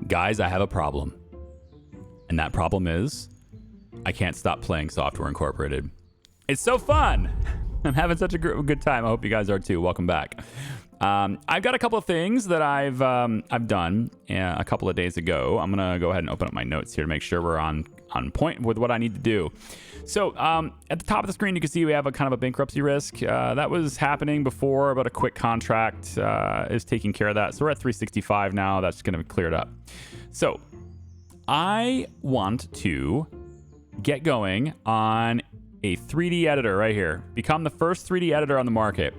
Guys, I have a problem. And that problem is I can't stop playing Software Incorporated. It's so fun. I'm having such a good time. I hope you guys are too. Welcome back. I've got a couple of things that I've done a couple of days ago. I'm going to go ahead and open up my notes here to make sure we're on point with what I need to do. So at the top of the screen, you can see we have a kind of a bankruptcy risk. That was happening before, but a quick contract is taking care of that. So we're at 365 now. That's going to be cleared up. So I want to get going on a 3D editor right here. Become the first 3D editor on the market.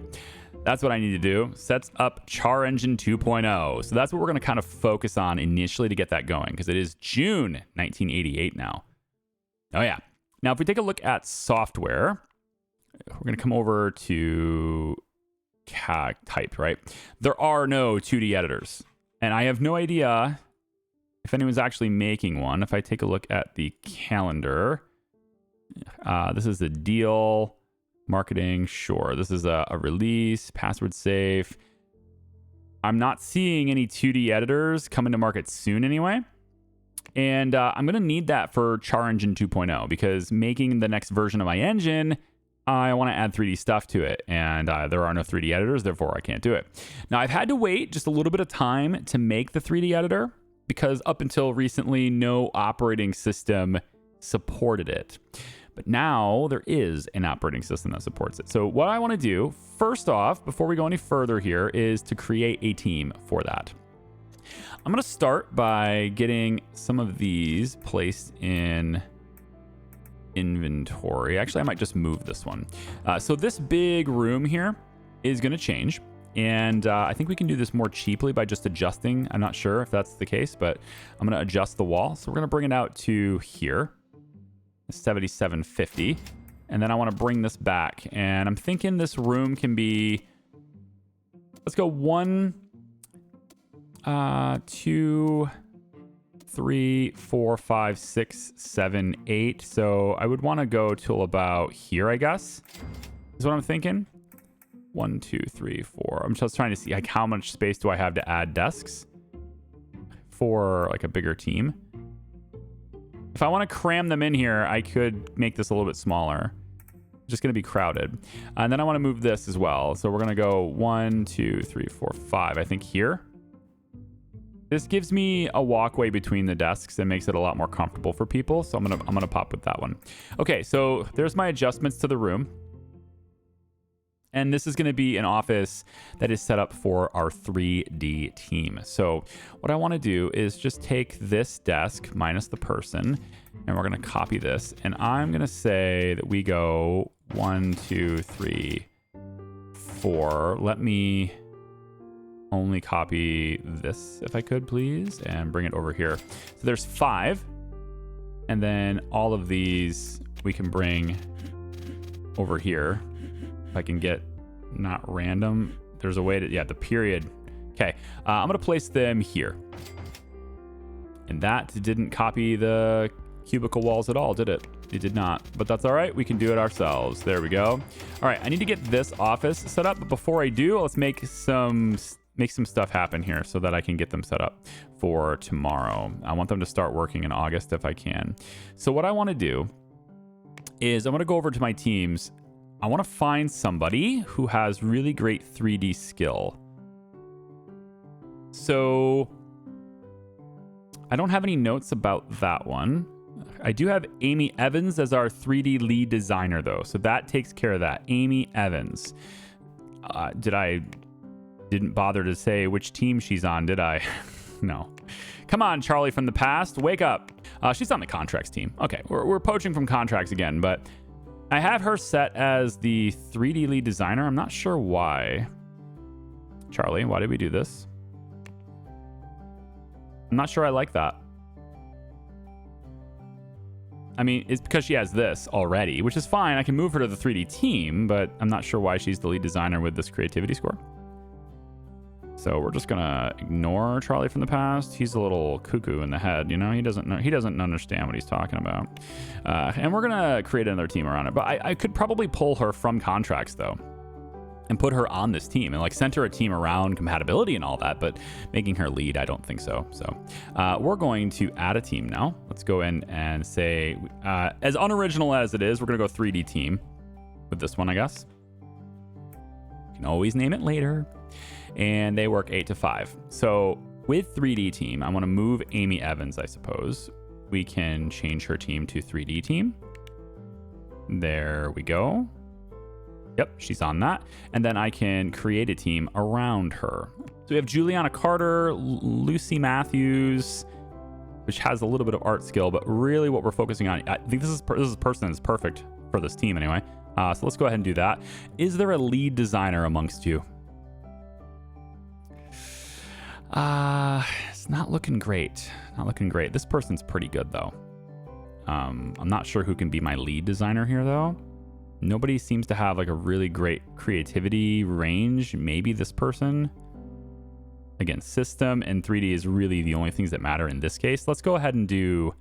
That's what I need to do. Sets up CharEngine 2.0. So that's what we're going to kind of focus on initially to get that going, because it is June 1988 now. Oh, yeah. Now, if we take a look at software, we're going to come over to CAD type, right? There are no 2D editors. And I have no idea if anyone's actually making one. If I take a look at the calendar, this is a deal, marketing, sure. This is a release, password safe. I'm not seeing any 2D editors coming to market soon anyway. And I'm going to need that for CharEngine 2.0 because making the next version of my engine, I want to add 3D stuff to it. And there are no 3D editors, therefore I can't do it. Now, I've had to wait just a little bit of time to make the 3D editor because up until recently, no operating system supported it. But now there is an operating system that supports it. So what I want to do, first off, before we go any further here, is to create a team for that. I'm going to start by getting some of these placed in inventory. Actually, I might just move this one. So this big room here is going to change. And I think we can do this more cheaply by just adjusting. I'm not sure if that's the case, but I'm going to adjust the wall. So we're going to bring it out to here, 7750. And then I want to bring this back. And I'm thinking this room can be, let's go 1, 2, 3, 4, 5, 6, 7, 8. So I would want to go till about here, I guess, is what I'm thinking. 1, 2, 3, 4. I'm just trying to see like how much space do I have to add desks for like a bigger team. If I want to cram them in here, I could make this a little bit smaller. It's just going to be crowded. And then I want to move this as well. So we're going to go 1, 2, 3, 4, 5, I think here. This gives me a walkway between the desks and makes it a lot more comfortable for people. So I'm gonna pop with that one. Okay, so there's my adjustments to the room. And this is going to be an office that is set up for our 3D team. So what I want to do is just take this desk minus the person, and we're going to copy this. And I'm going to say that we go 1, 2, 3, 4. Let me only copy this if I could, please, and bring it over here. So there's 5. And then all of these we can bring over here. If I can get not random, there's a way to, yeah, the period. Okay, I'm going to place them here. And that didn't copy the cubicle walls at all, did it? It did not, but that's all right. We can do it ourselves. There we go. All right, I need to get this office set up, but before I do, let's make some stuff happen here so that I can get them set up for tomorrow. I want them to start working in August if I can. So what I want to do is I'm going to go over to my teams. I want to find somebody who has really great 3D skill. So I don't have any notes about that one. I do have Amy Evans as our 3D lead designer, though. So that takes care of that. Amy Evans. Didn't bother to say which team she's on, did I? No. Come on, Charlie from the past. Wake up. She's on the contracts team. Okay, we're poaching from contracts again, but I have her set as the 3D lead designer. I'm not sure why. Charlie, why did we do this? I'm not sure I like that. I mean, it's because she has this already, which is fine. I can move her to the 3D team, but I'm not sure why she's the lead designer with this creativity score. So we're just gonna ignore Charlie from the past. He's a little cuckoo in the head, you know. He doesn't understand what he's talking about. And we're gonna create another team around it. But I could probably pull her from contracts though. and put her on this team and like center a team around compatibility and all that, but making her lead, I don't think so. So we're going to add a team now. Let's go in and say, as unoriginal as it is, we're going to go 3D team with this one, I guess. You can always name it later. And they work 8 to 5. So with 3D team, I want to move Amy Evans, I suppose. We can change her team to 3D team. There we go. Yep, she's on that. And then I can create a team around her. So we have Juliana Carter, Lucy Matthews, which has a little bit of art skill, but really what we're focusing on, I think this person is perfect for this team anyway. So let's go ahead and do that. Is there a lead designer amongst you? It's not looking great. Not looking great. This person's pretty good though. I'm not sure who can be my lead designer here though. Nobody seems to have like a really great creativity range. Maybe this person. Again, system and 3D is really the only things that matter in this case. Let's go ahead and do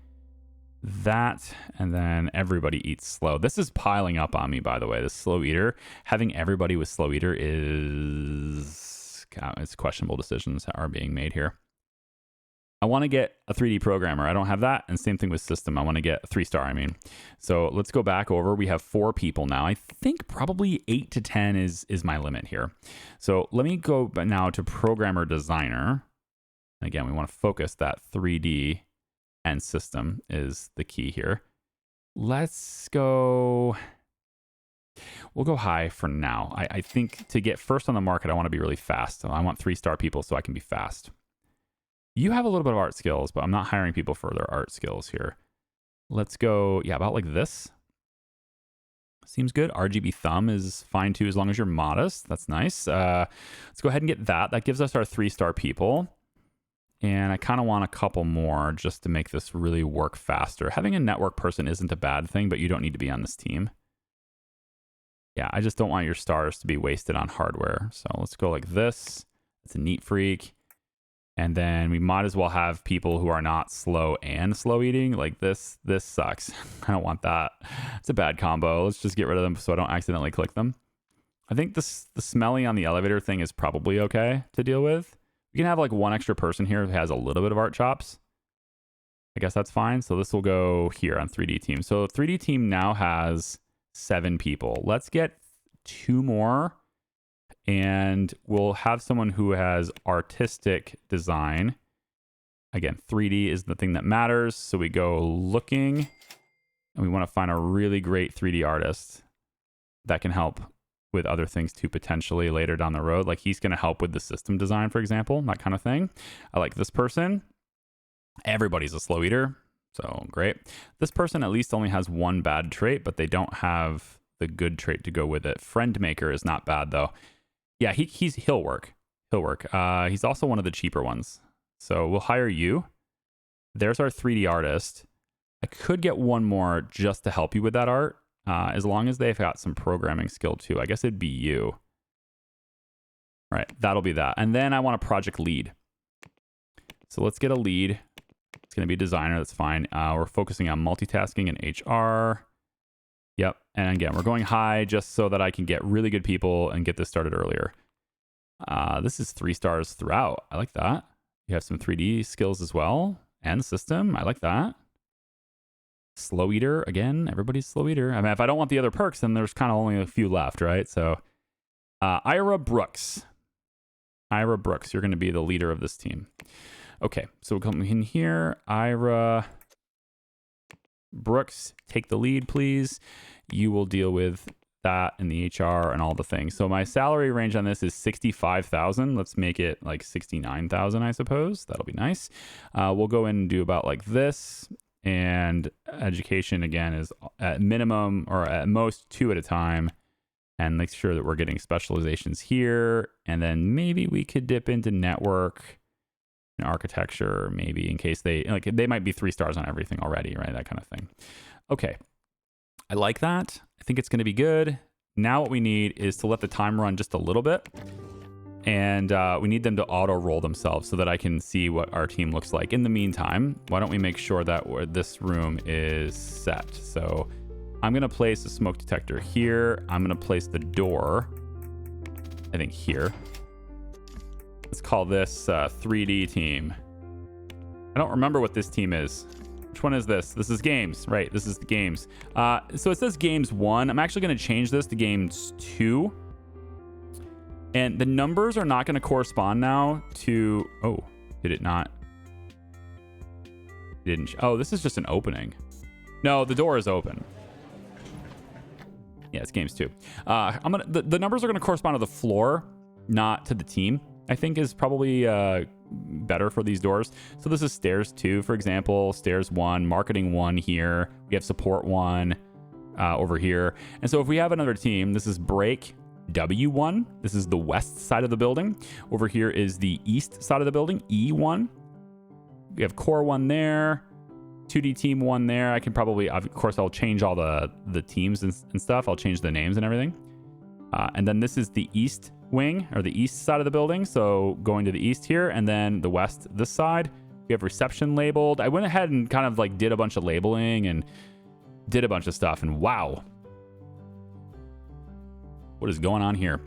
that, and then everybody eats slow. This is piling up on me, by the way. This slow eater. Having everybody with slow eater is... it's questionable decisions are being made here. I want to get a 3D programmer. I don't have that. And same thing with system. I want to get a 3-star, I mean. So let's go back over. We have 4 people now. I think probably 8 to 10 is my limit here. So let me go now to programmer designer. Again, we want to focus that 3D and system is the key here. Let's go... We'll go high for now. I think to get first on the market, I want to be really fast. So I want 3-star people so I can be fast. You have a little bit of art skills, but I'm not hiring people for their art skills here. Let's go, yeah, about like this. Seems good. RGB thumb is fine too, as long as you're modest. That's nice. Let's go ahead and get that. That gives us our 3-star people. And I kind of want a couple more just to make this really work faster. Having a network person isn't a bad thing, but you don't need to be on this team. Yeah, I just don't want your stars to be wasted on hardware. So let's go like this. It's a neat freak. And then we might as well have people who are not slow and slow eating. Like this sucks. I don't want that. It's a bad combo. Let's just get rid of them so I don't accidentally click them. I think the smelly on the elevator thing is probably okay to deal with. We can have like one extra person here who has a little bit of art chops. I guess that's fine. So this will go here on 3D team. So 3D team now has 7 people. Let's get 2 more. And we'll have someone who has artistic design. Again, 3D is the thing that matters. So we go looking, and we want to find a really great 3D artist that can help with other things too, potentially later down the road. Like he's going to help with the system design, for example, that kind of thing. I like this person. Everybody's a slow eater. So great. This person at least only has 1 bad trait, but they don't have the good trait to go with it. Friend maker is not bad though. Yeah, he'll work. He'll work. He's also one of the cheaper ones. So we'll hire you. There's our 3D artist. I could get one more just to help you with that art, as long as they've got some programming skill too. I guess it'd be you. Right, that'll be that. And then I want a project lead. So let's get a lead. It's going to be a designer. That's fine. We're focusing on multitasking and HR. Yep. And again, we're going high just so that I can get really good people and get this started earlier. This is 3 stars throughout. I like that. You have some 3D skills as well. And system. I like that. Slow eater. Again, everybody's slow eater. I mean, if I don't want the other perks, then there's kind of only a few left, right? So Ira Brooks. Ira Brooks, you're going to be the leader of this team. Okay, so we'll come in here. Ira Brooks, take the lead, please. You will deal with that and the HR and all the things. So my salary range on this is 65,000. Let's make it like 69,000, I suppose. That'll be nice. We'll go in and do about like this. And education, again, is at minimum or at most 2 at a time. And make sure that we're getting specializations here. And then maybe we could dip into network and architecture, maybe in case they might be 3 stars on everything already, right? That kind of thing. Okay. I like that. I think it's going to be good. Now what we need is to let the time run just a little bit. And we need them to auto roll themselves so that I can see what our team looks like. In the meantime, why don't we make sure that this room is set? So I'm going to place a smoke detector here. I'm going to place the door I think here. Let's call this 3D team. I don't remember what this team is. Which one is this? This is games, right? This is the games. So it says games 1. I'm actually going to change this to games 2. And the numbers are not going to correspond now to... Oh, did it not? Didn't... Oh, this is just an opening. No, the door is open. Yeah, it's games 2. The numbers are going to correspond to the floor, not to the team. I think is probably better for these doors. So this is stairs 2, for example, stairs 1, marketing 1 here. We have support 1 over here. And so if we have another team, this is break W1. This is the west side of the building. Over here is the east side of the building, E1. We have core 1 there, 2D team 1 there. I can probably, of course, I'll change all the teams and stuff. I'll change the names and everything. And then this is the east wing, or the east side of the building, so going to the east here, and then the west this side. We have reception labeled. I went ahead and kind of like did a bunch of labeling and did a bunch of stuff, and wow, what is going on here?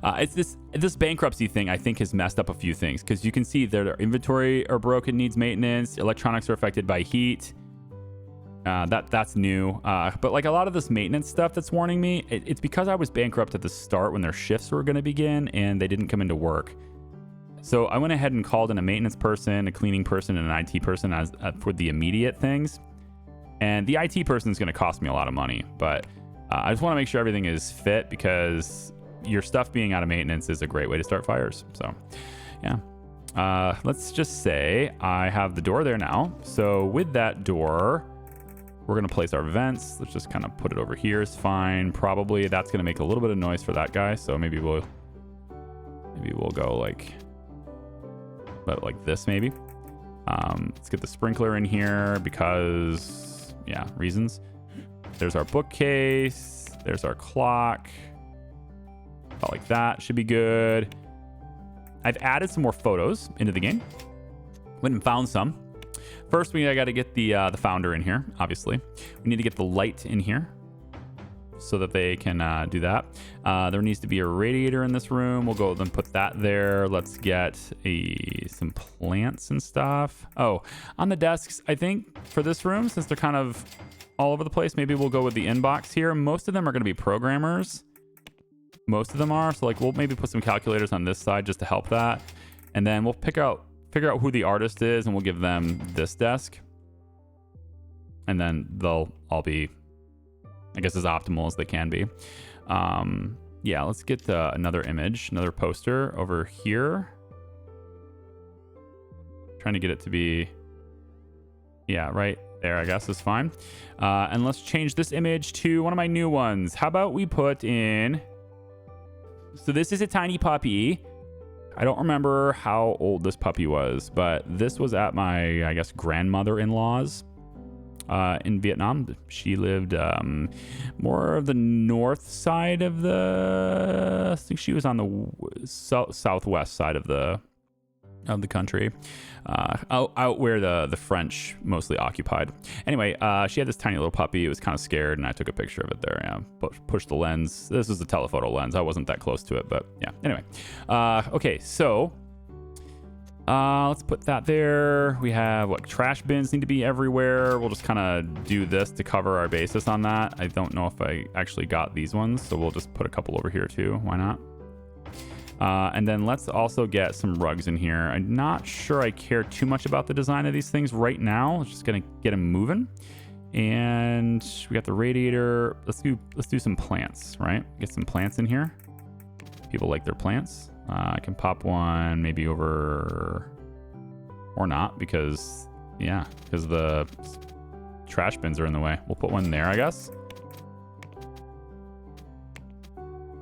It's this bankruptcy thing, I think, has messed up a few things, because you can see their inventory are broken, needs maintenance, electronics are affected by heat. That's new, but like a lot of this maintenance stuff that's warning me, it's because I was bankrupt at the start when their shifts were going to begin and they didn't come into work. So I went ahead and called in a maintenance person, a cleaning person, and an IT person for the immediate things. And the IT person is going to cost me a lot of money, but I just want to make sure everything is fit, because your stuff being out of maintenance is a great way to start fires. So yeah, let's just say I have the door there now. So with that door, we're going to place our vents. Let's just kind of put it over here. Is fine. Probably that's going to make a little bit of noise for that guy. So maybe we'll go like this maybe. Let's get the sprinkler in here because, yeah, reasons. There's our bookcase. There's our clock. About like that. Should be good. I've added some more photos into the game. Went and found some. First, I got to get the founder in here, obviously. We need to get the light in here so that they can do that. There needs to be a radiator in this room. We'll go and put that there. Let's get some plants and stuff. Oh, on the desks, I think for this room, since they're kind of all over the place, maybe we'll go with the inbox here. Most of them are going to be programmers. Most of them are. So like we'll maybe put some calculators on this side just to help that. And then we'll figure out who the artist is, and we'll give them this desk. And then they'll all be, I guess, as optimal as they can be. Yeah, let's get another image, another poster over here. Trying to get it to be, yeah, right there, I guess is fine. And let's change this image to one of my new ones. How about we put in, so this is a tiny puppy. I don't remember how old this puppy was, but this was at my, I guess, grandmother-in-law's in Vietnam. She lived more of the north side of I think she was on the southwest side of the country, out where the French mostly occupied. Anyway, she had this tiny little puppy. It was kind of scared, and I took a picture of it there. Yeah, pushed the lens. This is a telephoto lens. I wasn't that close to it, but yeah. Anyway, okay, so let's put that there. We have what, trash bins need to be everywhere. We'll just kind of do this to cover our basis on that. I don't know if I actually got these ones, so we'll just put a couple over here too. Why not? And then let's also get some rugs in here. I'm not sure I care too much about the design of these things right now. It's just gonna get them moving. And we got the radiator. Let's do some plants, right? Get some plants in here. People like their plants. I can pop one maybe over, or not, because the trash bins are in the way. We'll put one there, I guess.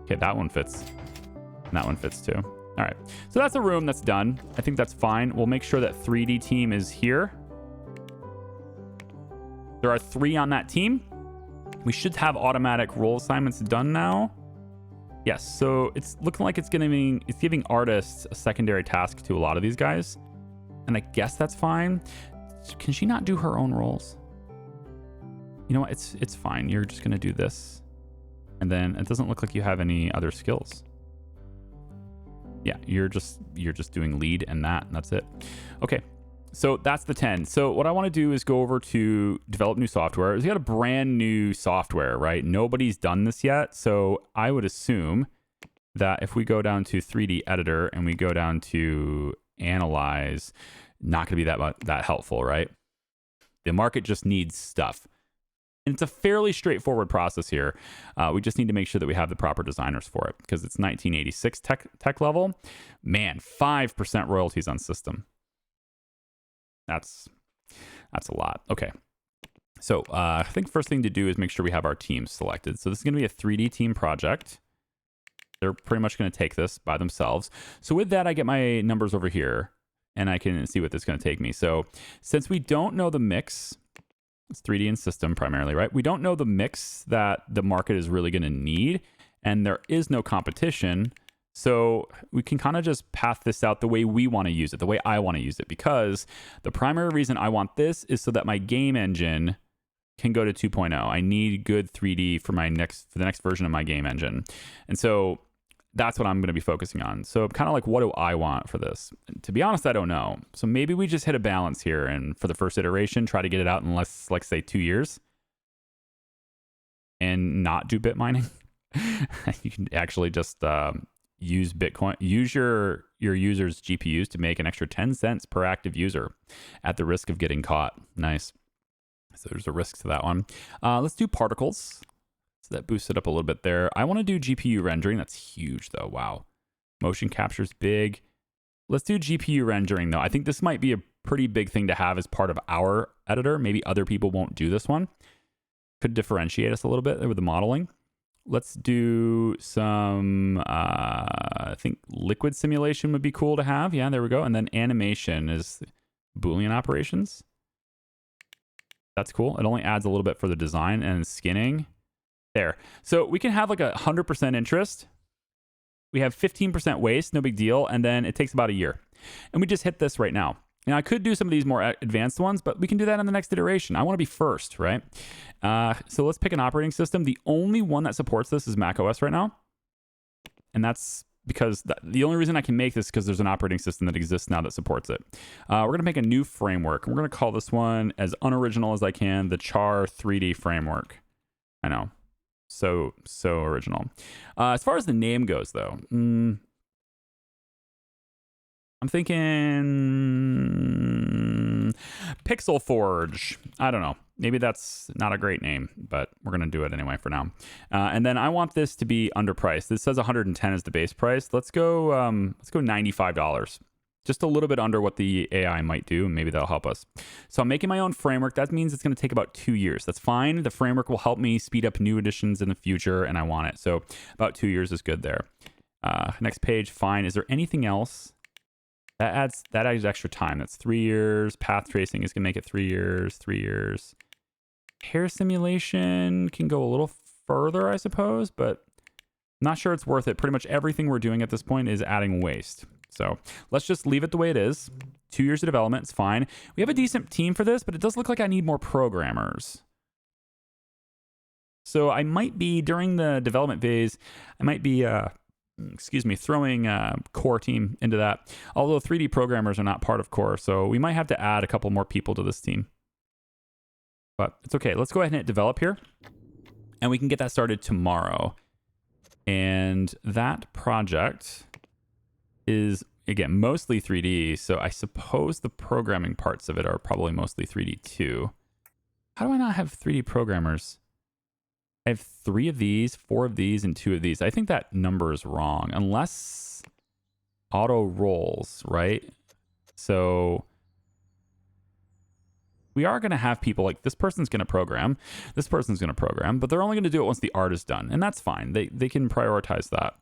Okay, that one fits. And that one fits too. All right, so that's a room that's done. I think that's fine. We'll make sure that 3D team is here. There are 3 on that team. We should have automatic role assignments done now. Yes, so it's looking like it's giving artists a secondary task to a lot of these guys. And I guess that's fine. Can she not do her own roles? You know what, it's fine. You're just gonna do this. And then it doesn't look like you have any other skills. Yeah, you're just doing lead and that's it. Okay. So that's the 10. So what I want to do is go over to develop new software. We got a brand new software, right? Nobody's done this yet. So I would assume that if we go down to 3D editor and we go down to analyze, not going to be that helpful, right? The market just needs stuff. And it's a fairly straightforward process here. We just need to make sure that we have the proper designers for it because it's 1986 tech level. Man, 5% royalties on system. That's a lot. Okay. So I think first thing to do is make sure we have our teams selected. So this is going to be a 3D team project. They're pretty much going to take this by themselves. So with that, I get my numbers over here and I can see what this is going to take me. So since we don't know the mix, it's 3D and system primarily, right? We don't know the mix that the market is really going to need, and there is no competition. So we can kind of just path this out the way we want to use it, the way I want to use it, because the primary reason I want this is so that my game engine can go to 2.0. I need good 3D for the next version of my game engine. And so that's what I'm going to be focusing on. So kind of like, what do I want for this? And to be honest, I don't know. So maybe we just hit a balance here and for the first iteration, try to get it out in less, like say 2 years and not do bit mining. You can actually just use Bitcoin, use your users' GPUs to make an extra 10 cents per active user at the risk of getting caught. Nice. So there's a risk to that one. Let's do particles. So that boosts it up a little bit there. I want to do GPU rendering. That's huge though. Wow. Motion capture's big. Let's do GPU rendering though. I think this might be a pretty big thing to have as part of our editor. Maybe other people won't do this one. Could differentiate us a little bit with the modeling. Let's do some, I think liquid simulation would be cool to have. Yeah, there we go. And then animation is Boolean operations. That's cool. It only adds a little bit for the design and skinning. There. So we can have like 100% interest. We have 15% waste, no big deal. And then it takes about a year. And we just hit this right now. Now, I could do some of these more advanced ones, but we can do that in the next iteration. I want to be first, right? So let's pick an operating system. The only one that supports this is macOS right now. And that's because the only reason I can make this is because there's an operating system that exists now that supports it. We're going to make a new framework. We're going to call this one, as unoriginal as I can, the Char 3D framework. I know. So original. As far as the name goes, though, I'm thinking Pixel Forge. I don't know. Maybe that's not a great name, but we're going to do it anyway for now. And then I want this to be underpriced. This says 110 is the base price. Let's go $95. Just a little bit under what the AI might do, and maybe that'll help us. So I'm making my own framework. That means it's going to take about 2 years. That's fine. The framework will help me speed up new editions in the future, and I want it. So about 2 years is good there. Next page, fine. Is there anything else? That adds extra time. That's 3 years. Path tracing is going to make it 3 years, 3 years. Hair simulation can go a little further, I suppose, but I'm not sure it's worth it. Pretty much everything we're doing at this point is adding waste. So let's just leave it the way it is. 2 years of development, it's fine. We have a decent team for this, but it does look like I need more programmers. So I might be, during the development phase, I might be, throwing Core team into that. Although 3D programmers are not part of Core, so we might have to add a couple more people to this team. But it's okay. Let's go ahead and hit develop here. And we can get that started tomorrow. And that project is, again, mostly 3D. So I suppose the programming parts of it are probably mostly 3D too. How do I not have 3D programmers? I have 3 of these, 4 of these, and 2 of these. I think that number is wrong, unless auto rolls, right? So we are going to have people like this person's going to program, this person's going to program, but they're only going to do it once the art is done. And that's fine. They can prioritize that.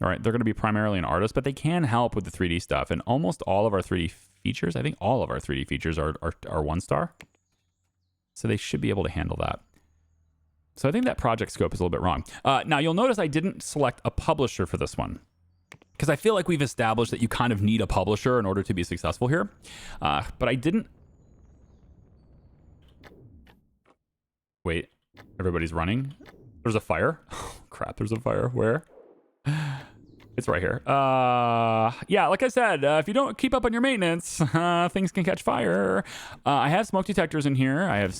All right, they're going to be primarily an artist, but they can help with the 3D stuff. And almost all of our 3D features, I think all of our 3D features are 1-star. So they should be able to handle that. So I think that project scope is a little bit wrong. Now, you'll notice I didn't select a publisher for this one, because I feel like we've established that you kind of need a publisher in order to be successful here. But I didn't... Wait, everybody's running? There's a fire? Oh, crap, there's a fire. Where? It's right here. Yeah, like I said, if you don't keep up on your maintenance, things can catch fire. I have smoke detectors in here. I have...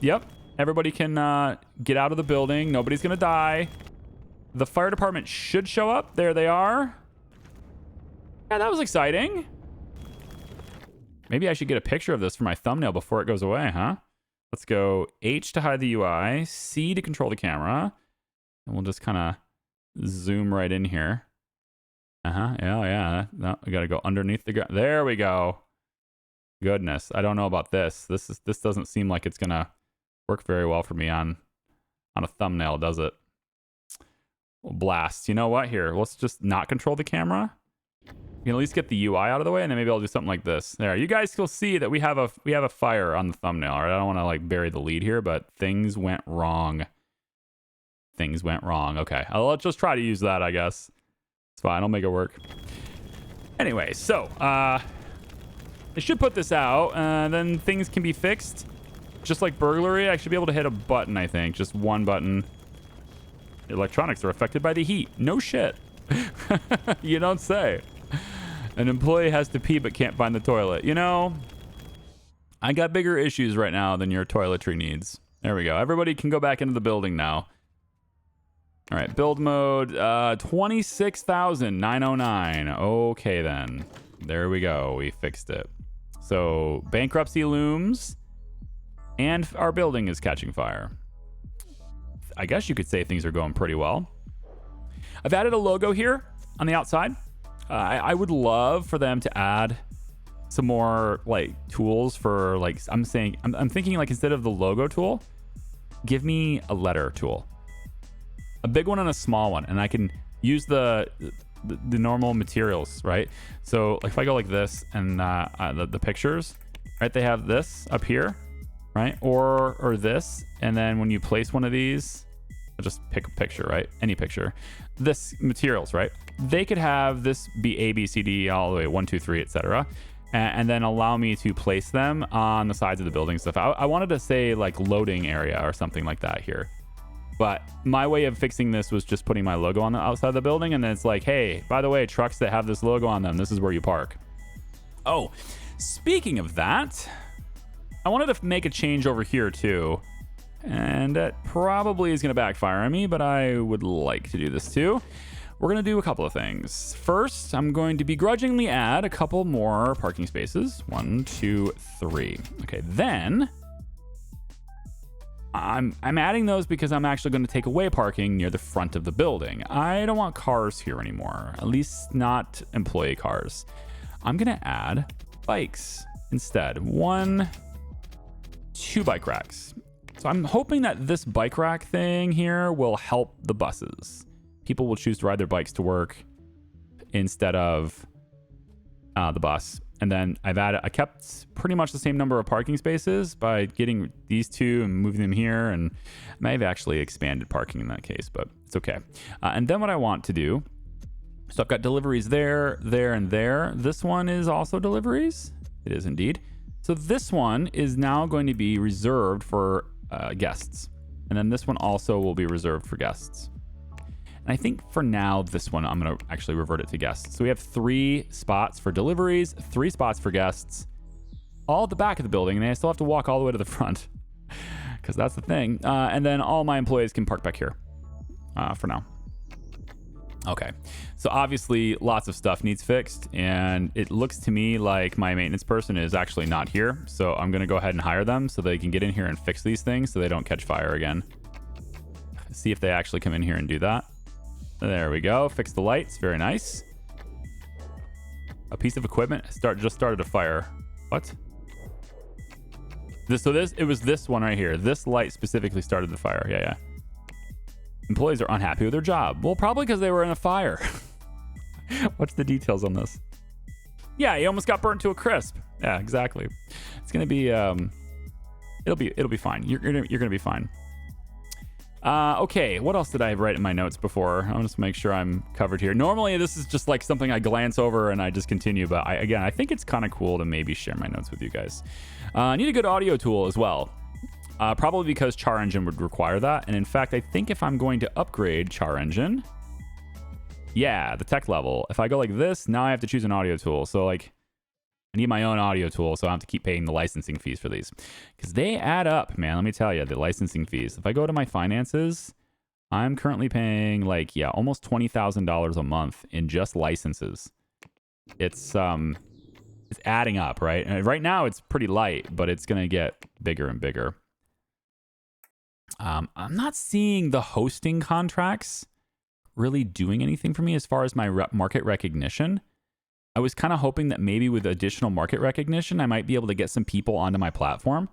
Yep. Everybody can get out of the building. Nobody's going to die. The fire department should show up. There they are. Yeah, that was exciting. Maybe I should get a picture of this for my thumbnail before it goes away, huh? Let's go H to hide the UI, C to control the camera, and we'll just kind of zoom right in here. Yeah. No, we got to go underneath the ground. There we go. Goodness, I don't know about this. This doesn't seem like it's gonna work very well for me on a thumbnail, does it? We'll blast. You know what? Here, let's just not control the camera. You can at least get the UI out of the way, and then maybe I'll do something like this. There, you guys will see that we have a fire on the thumbnail. All right, I don't want to like bury the lead here, but things went wrong. Things went wrong. Okay, let's just try to use that, I guess. It's fine. I'll make it work. Anyway, so I should put this out, then things can be fixed. Just like burglary, I should be able to hit a button, I think. Just one button. Electronics are affected by the heat. No shit. You don't say. An employee has to pee but can't find the toilet. You know, I got bigger issues right now than your toiletry needs. There we go. Everybody can go back into the building now. All right, build mode, 26,909. Okay, then. There we go. We fixed it. So, bankruptcy looms, and our building is catching fire. I guess you could say things are going pretty well. I've added a logo here on the outside. I would love for them to add some more like tools for like, I'm thinking like instead of the logo tool, give me a letter tool. A big one and a small one, and I can use the normal materials, right? So like if I go like this and the pictures, right? They have this up here, right? Or this, and then when you place one of these, I'll just pick a picture, right? Any picture. This materials, right? They could have this be A, B, C, D, all the way 1, 2, 3, etc. And then allow me to place them on the sides of the building stuff. I wanted to say like loading area or something like that here. But my way of fixing this was just putting my logo on the outside of the building. And then it's like, hey, by the way, trucks that have this logo on them, this is where you park. Oh, speaking of that, I wanted to make a change over here too. And that probably is going to backfire on me, but I would like to do this too. We're going to do a couple of things. First, I'm going to begrudgingly add a couple more parking spaces. 1, 2, 3. Okay, then I'm adding those because I'm actually going to take away parking near the front of the building. I don't want cars here anymore, at least not employee cars. I'm going to add bikes instead. 1, 2 bike racks. So I'm hoping that this bike rack thing here will help the buses. People will choose to ride their bikes to work instead of the bus. And then I kept pretty much the same number of parking spaces by getting these two and moving them here. And I may have actually expanded parking in that case, but it's okay. And then what I want to do, so I've got deliveries there, there, and there. This one is also deliveries. It is indeed. So this one is now going to be reserved for guests. And then this one also will be reserved for guests. And I think for now, this one, I'm going to actually revert it to guests. So we have 3 spots for deliveries, 3 spots for guests, all at the back of the building. And they still have to walk all the way to the front because that's the thing. And then all my employees can park back here for now. Okay. So obviously lots of stuff needs fixed, and it looks to me like my maintenance person is actually not here. So I'm going to go ahead and hire them so they can get in here and fix these things so they don't catch fire again. See if they actually come in here and do that. There we go. Fix the lights. Very nice. A piece of equipment just started a fire. What? It was this one right here. This light specifically started the fire. Yeah. Employees are unhappy with their job. Well, probably because they were in a fire. What's the details on this? Yeah, he almost got burnt to a crisp. Yeah, exactly. It's gonna be it'll be fine. You're gonna be fine. Okay, what else did I write in my notes before? I'll just make sure I'm covered here. Normally, this is just like something I glance over and I just continue, but I think it's kind of cool to maybe share my notes with you guys. I need a good audio tool as well. Probably because CharEngine would require that. And in fact, I think if I'm going to upgrade CharEngine, Yeah, the tech level. If I go like this, now I have to choose an audio tool. So like I need my own audio tool, so I have to keep paying the licensing fees for these because they add up, man. Let me tell you, the licensing fees. If I go to my finances, I'm currently paying like, yeah, almost $20,000 a month in just licenses. It's adding up, right? And right now it's pretty light, but it's going to get bigger and bigger. I'm not seeing the hosting contracts really doing anything for me as far as my market recognition. I was kind of hoping that maybe with additional market recognition, I might be able to get some people onto my platform.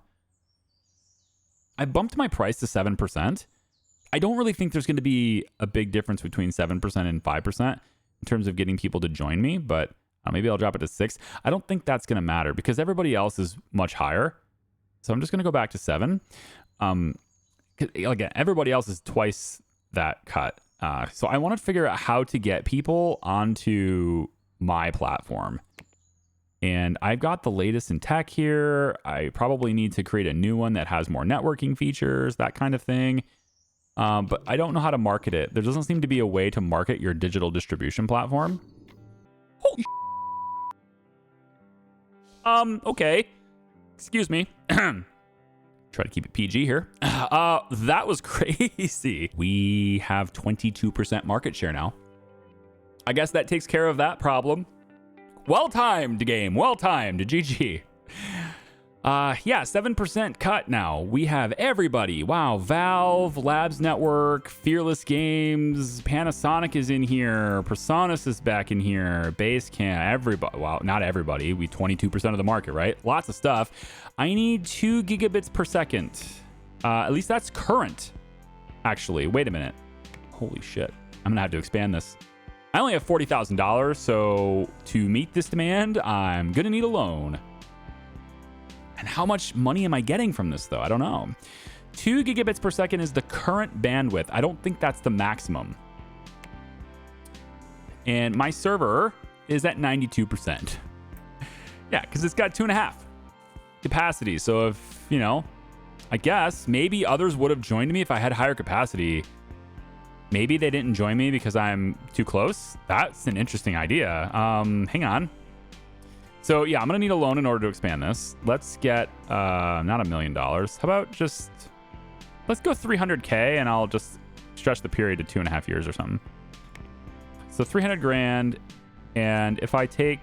I bumped my price to 7%. I don't really think there's going to be a big difference between 7% and 5% in terms of getting people to join me, but maybe I'll drop it to 6. I don't think that's going to matter because everybody else is much higher. So I'm just going to go back to 7. Again, everybody else is twice that cut. So I want to figure out how to get people onto my platform. And I've got the latest in tech here. I probably need to create a new one that has more networking features, that kind of thing. But I don't know how to market it. There doesn't seem to be a way to market your digital distribution platform. Holy okay. Excuse me. Try to keep it PG here. That was crazy. We have 22% market share now. I guess that takes care of that problem. Well-timed game. Well-timed. GG. Yeah, 7% cut now. We have everybody. Wow. Valve, Labs Network, Fearless Games, Panasonic is in here. Personas is back in here. Basecamp, everybody. Wow, not everybody. We 22% of the market, right? Lots of stuff. I need 2 gigabits per second. At least that's current. Actually, wait a minute. Holy shit. I'm gonna have to expand this. I only have $40,000, so to meet this demand, I'm gonna need a loan. And how much money am I getting from this, though? I don't know. 2 gigabits per second is the current bandwidth. I don't think that's the maximum. And my server is at 92%. Yeah, because it's got 2.5 capacity. So if, you know, I guess maybe others would have joined me if I had higher capacity. Maybe they didn't join me because I'm too close. That's an interesting idea. Hang on. So yeah, I'm gonna need a loan in order to expand this. Let's get not $1 million. How about just let's go 300K and I'll just stretch the period to 2.5 years or something. So 300 grand, and if I take,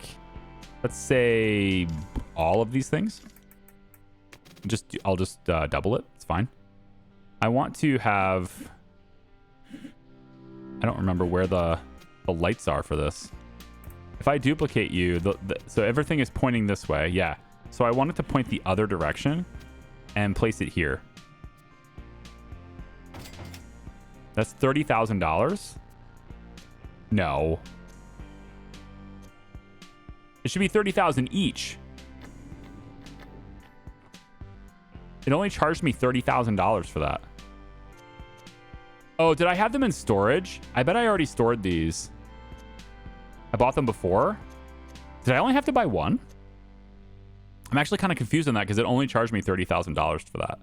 let's say, all of these things, I'll just double it. It's fine. I want to have. I don't remember where the lights are for this. If I duplicate you, so everything is pointing this way. Yeah. So I want it to point the other direction and place it here. That's $30,000. No. It should be 30,000 each. It only charged me $30,000 for that. Oh, did I have them in storage? I bet I already stored these. I bought them before. Did I only have to buy one? I'm actually kind of confused on that because it only charged me $30,000 for that.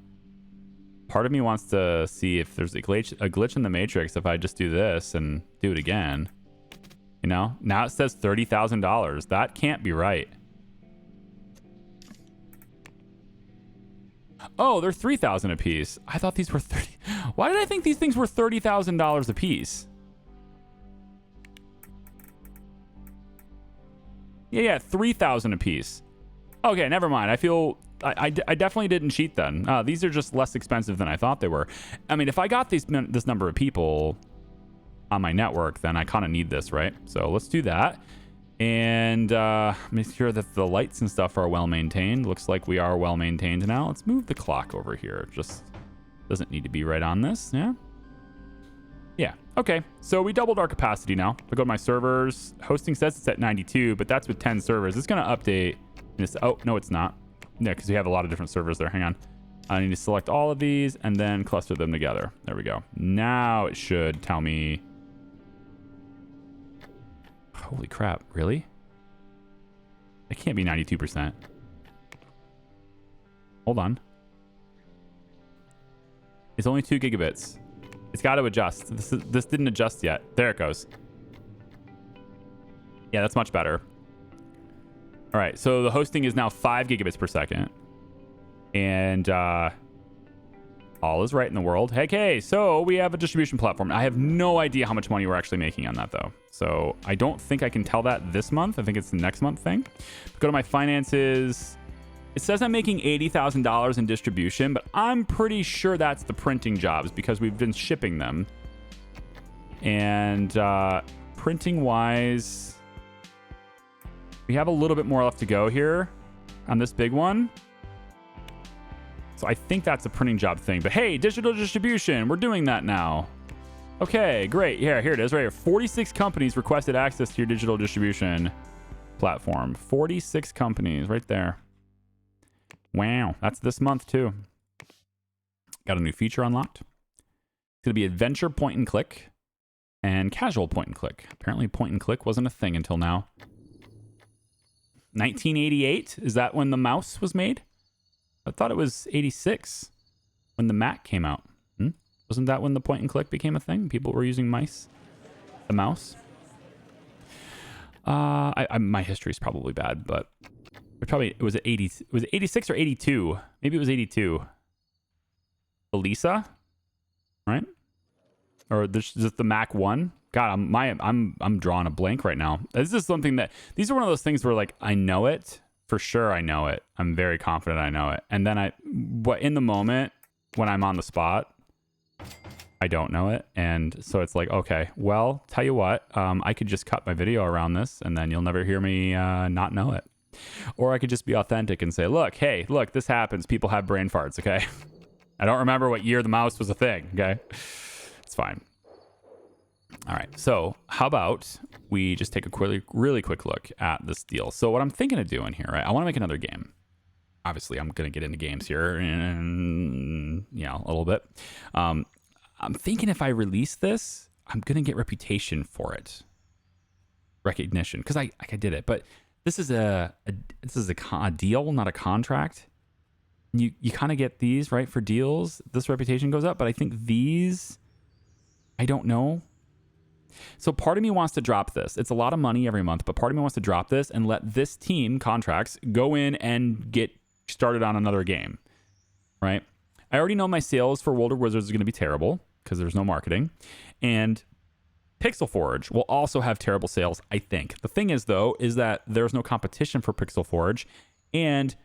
Part of me wants to see if there's a glitch in the matrix if I just do this and do it again. You know, now it says $30,000. That can't be right. Oh, they're 3,000 a piece. I thought these were 30. Why did I think these things were $30,000 a piece? Yeah, 3,000 a piece. Okay, never mind. I feel I definitely didn't cheat then. These are just less expensive than I thought they were. I mean, if I got this number of people on my network, then I kind of need this, right? So let's do that. And make sure that the lights and stuff are well maintained. Looks like we are well maintained now. Let's move the clock over here. Just doesn't need to be right on this. Yeah. Yeah. Okay. So we doubled our capacity now. If I go to my servers, hosting says it's at 92, but that's with 10 servers. It's going to update. Oh, no, it's not. Yeah, because we have a lot of different servers there. Hang on. I need to select all of these and then cluster them together. There we go. Now it should tell me. Holy crap. Really? It can't be 92%. Hold on. It's only 2 gigabits. It's got to adjust. This didn't adjust yet. There it goes. Yeah, that's much better. All right, so the hosting is now 5 gigabits per second. And all is right in the world. Okay, so we have a distribution platform. I have no idea how much money we're actually making on that, though. So I don't think I can tell that this month. I think it's the next month thing. Go to my finances. It says I'm making $80,000 in distribution, but I'm pretty sure that's the printing jobs because we've been shipping them. And printing wise, we have a little bit more left to go here on this big one. So I think that's a printing job thing. But hey, digital distribution, we're doing that now. Okay, great. Yeah, here it is right here. 46 companies requested access to your digital distribution platform. 46 companies right there. Wow, that's this month too. Got a new feature unlocked. It's going to be adventure point and click and casual point and click. Apparently point and click wasn't a thing until now. 1988, is that when the mouse was made? I thought it was 86 when the Mac came out. Wasn't that when the point and click became a thing? People were using the mouse. My history's probably bad, but it was 86 or 82. Maybe it was 82. Elisa, right? Or this is the Mac 1. God, I'm drawing a blank right now. This is something that these are one of those things where like I know it for sure. I know it. I'm very confident I know it. And then in the moment when I'm on the spot, I don't know it. And so it's like, okay, well, tell you what, I could just cut my video around this and then you'll never hear me not know it. Or I could just be authentic and say, look, hey, look, this happens. People have brain farts, okay? I don't remember what year the mouse was a thing, okay? It's fine. All right, so how about we just take a really quick look at this deal. So what I'm thinking of doing here, right? I want to make another game. Obviously, I'm going to get into games here in, a little bit. I'm thinking if I release this, I'm going to get reputation for it. Recognition, because I did it. But this is a deal, not a contract. You kind of get these, right, for deals. This reputation goes up, but I think these, I don't know. So part of me wants to drop this. It's a lot of money every month, but part of me wants to drop this and let this team contracts go in and get started on another game, right? I already know my sales for World of Wizards is going to be terrible because there's no marketing. And Pixel Forge will also have terrible sales, I think. The thing is, though, is that there's no competition for Pixel Forge. And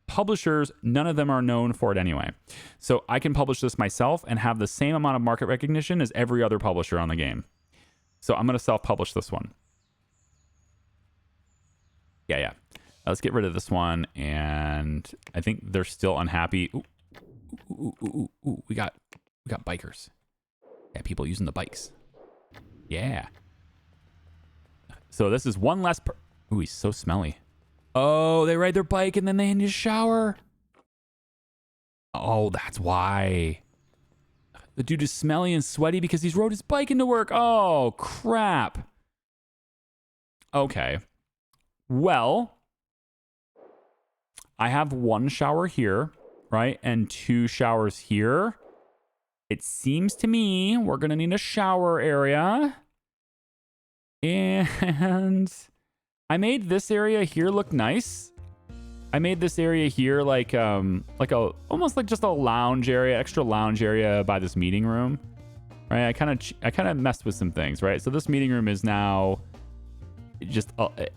publishers, none of them are known for it anyway. So I can publish this myself and have the same amount of market recognition as every other publisher on the game. So I'm going to self-publish this one. Yeah. Let's get rid of this one. And I think they're still unhappy. Ooh. We got bikers. Yeah, people using the bikes. Yeah. So this is one less ooh, he's so smelly. Oh, they ride their bike and then they need to shower. Oh, that's why. The dude is smelly and sweaty because he's rode his bike into work. Oh, crap. Okay. Well, I have one shower here, right? And 2 showers here. It seems to me we're going to need a shower area. And I made this area here look nice. I made this area here like almost like just a lounge area, extra lounge area by this meeting room, right? I kind of messed with some things, right? So this meeting room is now just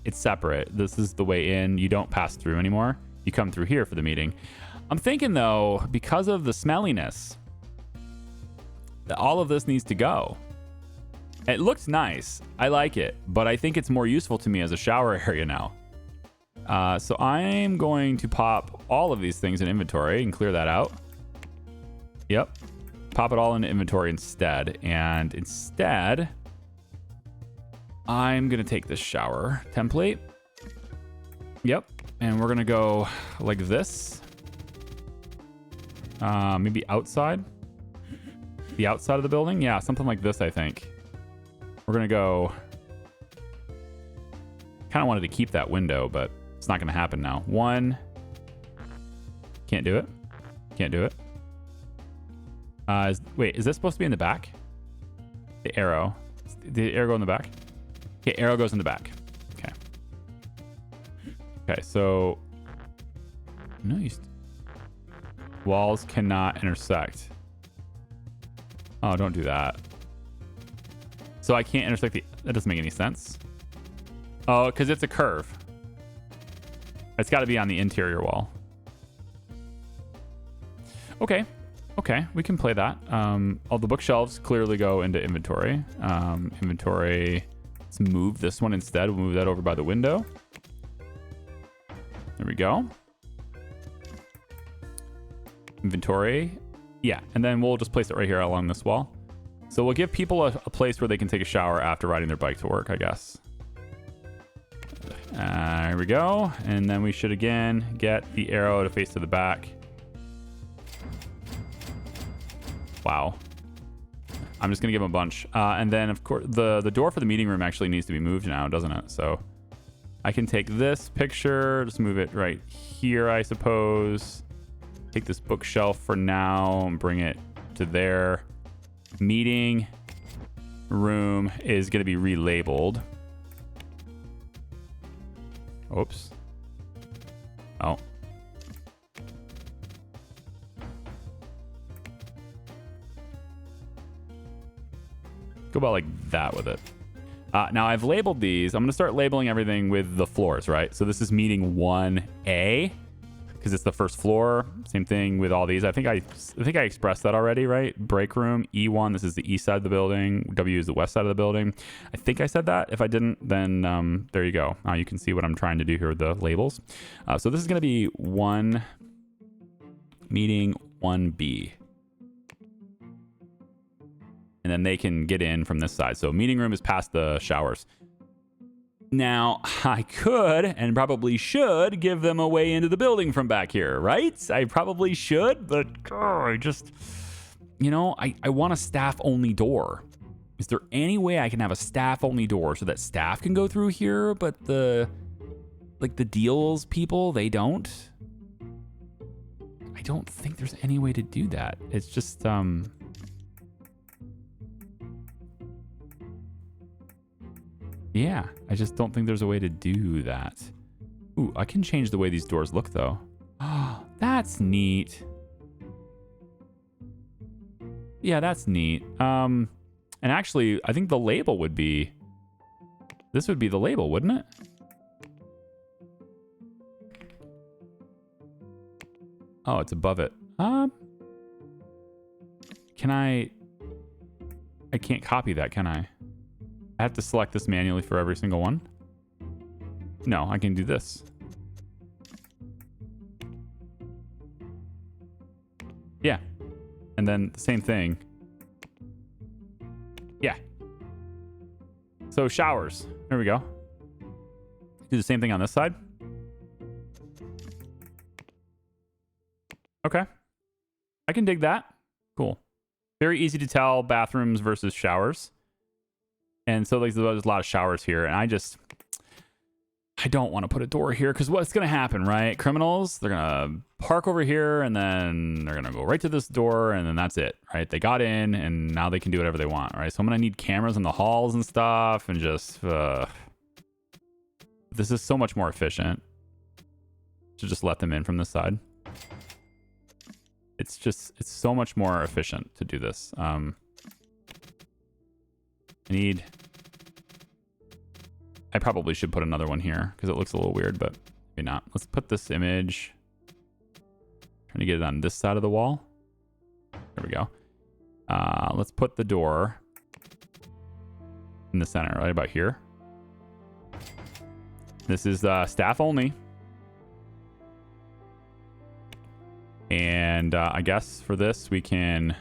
it's separate. This is the way in. You don't pass through anymore. You come through here for the meeting. I'm thinking though, because of the smelliness, that all of this needs to go. It looks nice. I like it, but I think it's more useful to me as a shower area now. So I'm going to pop all of these things in inventory and clear that out. Yep. Pop it all into inventory instead. And instead, I'm going to take this shower template. Yep. And we're going to go like this. Maybe outside. The outside of the building. Yeah, something like this, I think. We're going to go... Kind of wanted to keep that window, but it's not going to happen now. 1. Can't do it. Can't do it. Wait, is this supposed to be in the back? The arrow. Did the arrow go in the back? Okay, arrow goes in the back. Okay. Okay, so no, walls cannot intersect. Oh, don't do that. So I can't intersect that doesn't make any sense. Oh, because it's a curve. It's got to be on the interior wall. Okay. Okay, we can play that. All the bookshelves clearly go into inventory. Inventory, let's move this one instead. We'll move that over by the window. There we go. Inventory. Yeah, and then we'll just place it right here along this wall. So we'll give people a place where they can take a shower after riding their bike to work, I guess. Here we go. And then we should, again, get the arrow to face to the back. Wow. I'm just going to give them a bunch. And then, of course, the door for the meeting room actually needs to be moved now, doesn't it? So I can take this picture, just move it right here, I suppose. Take this bookshelf for now and bring it to there. Meeting room is going to be relabeled. Oops. Oh. Go about like that with it. Now I've labeled these. I'm going to start labeling everything with the floors, right? So this is meeting 1A because it's the first floor. Same thing with all these. I think I expressed that already, right? Break room, E1. This is the east side of the building. W is the west side of the building. I think I said that. If I didn't, then there you go. Now you can see what I'm trying to do here with the labels. So this is going to be meeting 1B. And then they can get in from this side. So meeting room is past the showers. Now, I could and probably should give them a way into the building from back here, right? I probably should, but I just, I want a staff-only door. Is there any way I can have a staff-only door so that staff can go through here, but the deals people, they don't? I don't think there's any way to do that. It's just, yeah, I just don't think there's a way to do that. Ooh, I can change the way these doors look, though. Oh, that's neat. Yeah, that's neat. And actually, I think the label would be... This would be the label, wouldn't it? Oh, it's above it. Can I can't copy that, can I? I have to select this manually for every single one? No, I can do this. Yeah. And then the same thing. Yeah. So showers. There we go. Do the same thing on this side. Okay. I can dig that. Cool. Very easy to tell bathrooms versus showers. And so there's a lot of showers here, and I don't want to put a door here because what's going to happen, right? Criminals, they're going to park over here, and then they're going to go right to this door, and then that's it, right? They got in, and now they can do whatever they want, right? So I'm going to need cameras in the halls and stuff, and just... This is so much more efficient to just let them in from this side. It's so much more efficient to do this. I probably should put another one here because it looks a little weird, but maybe not. Let's put this image. Trying to get it on this side of the wall. There we go. Let's put the door in the center, right about here. This is staff only. And I guess for this we can...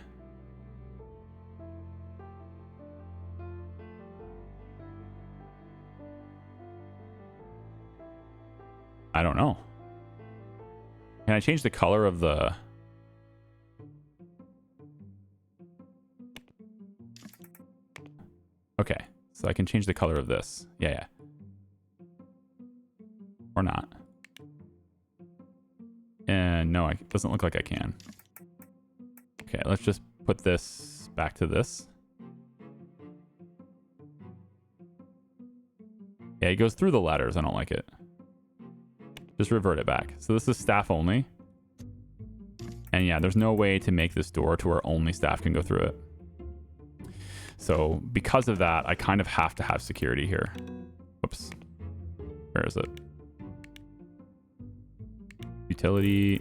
I don't know. Can I change the color of the... Okay, so I can change the color of this. Yeah. Or not. And no, it doesn't look like I can. Okay, let's just put this back to this. Yeah, it goes through the letters. I don't like it. Just revert it back. So this is staff only. And yeah, there's no way to make this door to where only staff can go through it. So because of that, I kind of have to have security here. Whoops. Where is it? Utility,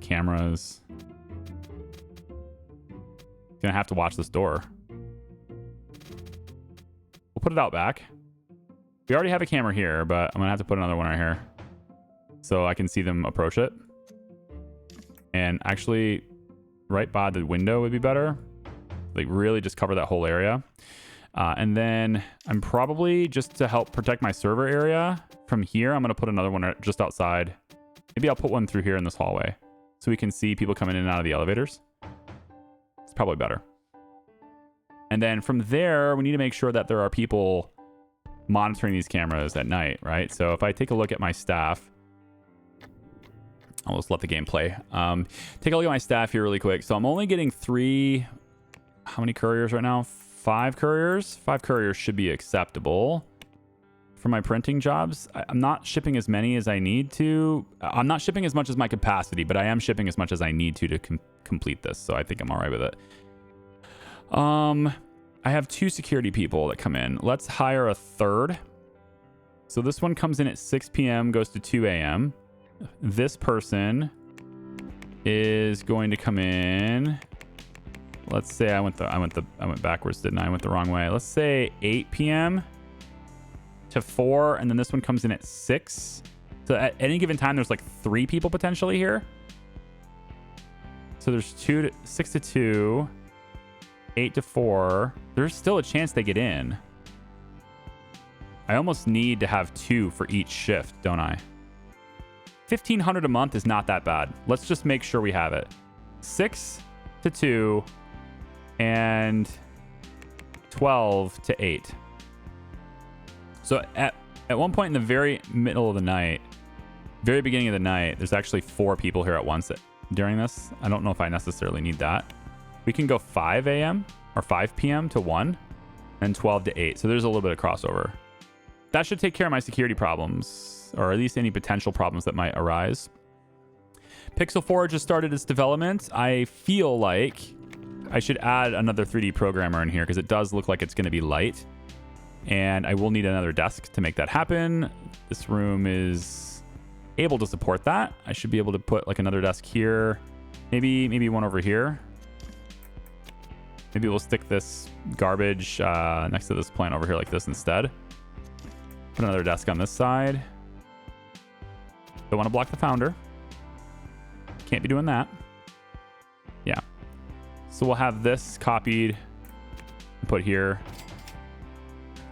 cameras. Gonna have to watch this door. We'll put it out back. We already have a camera here, but I'm gonna have to put another one right here so I can see them approach it. And actually, right by the window would be better. Like really just cover that whole area. And then I'm probably, just to help protect my server area from here, I'm gonna put another one just outside. Maybe I'll put one through here in this hallway so we can see people coming in and out of the elevators. It's probably better. And then from there, we need to make sure that there are people monitoring these cameras at night, right? So if I take a look at my staff, I'll just let the game play. Take a look at my staff here really quick. So I'm only getting 3, how many couriers right now? 5 couriers. 5 couriers should be acceptable for my printing jobs. I'm not shipping as many as I need to. I'm not shipping as much as my capacity, but I am shipping as much as I need to complete this. So I think I'm all right with it. I have 2 security people that come in. Let's hire a third. So this one comes in at 6 p.m., goes to 2 a.m. This person is going to come in. Let's say I went backwards, didn't I? I went the wrong way. Let's say 8 p.m. to 4, and then this one comes in at 6. So at any given time, there's like 3 people potentially here. So there's 6 to 2, 8 to 4. There's still a chance they get in. I almost need to have 2 for each shift, don't I? 1,500 a month is not that bad. Let's just make sure we have it. 6 to 2 and 12 to 8. So at one point in the very middle of the night, very beginning of the night, there's actually 4 people here at once during this. I don't know if I necessarily need that. We can go 5 a.m. or 5 p.m. to 1 and 12 to 8. So there's a little bit of crossover. That should take care of my security problems, or at least any potential problems that might arise. Pixel 4 just started its development. I feel like I should add another 3D programmer in here because it does look like it's going to be light. And I will need another desk to make that happen. This room is able to support that. I should be able to put like another desk here. Maybe one over here. Maybe we'll stick this garbage next to this plant over here like this instead. Put another desk on this side. Don't want to block the founder. Can't be doing that. Yeah. So we'll have this copied and put here.